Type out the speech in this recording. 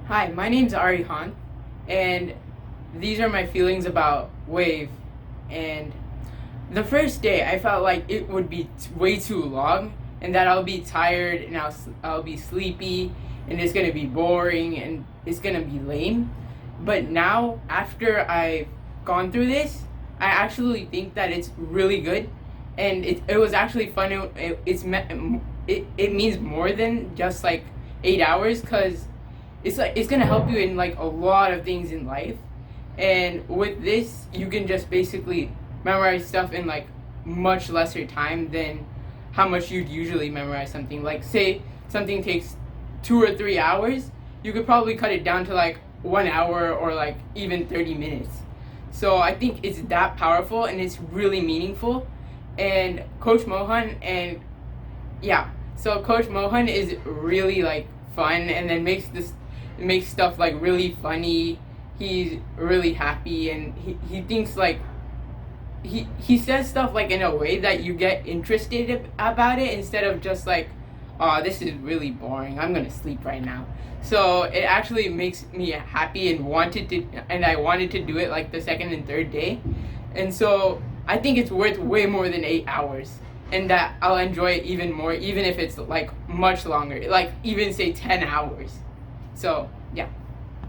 Hi, my name's Arihan, and these are my feelings about WAVE. And the first day, I felt like it would be way too long, and that I'll be tired, and I'll be sleepy, and it's gonna be boring, and it's gonna be lame. But now, after I've gone through this, I actually think that it's really good, and it was actually fun. It means more than just like 8 hours, because it's gonna help you in like a lot of things in life. And with this, you can just basically memorize stuff in like much lesser time than how much you'd usually memorize something. Like, say something takes 2 or 3 hours, you could probably cut it down to like 1 hour or like even 30 minutes. So I think it's that powerful and it's really meaningful. And Coach Mohan and yeah, so Coach Mohan is really like fun, and then makes stuff like really funny. He's really happy, and he thinks like he says stuff like in a way that you get interested about it, instead of just like, oh, this is really boring, I'm gonna sleep right now. So it actually makes me happy, and I wanted to do it like the second and third day. And so I think it's worth way more than 8 hours, and that I'll enjoy it even more, even if it's like much longer, like even say 10 hours. So yeah.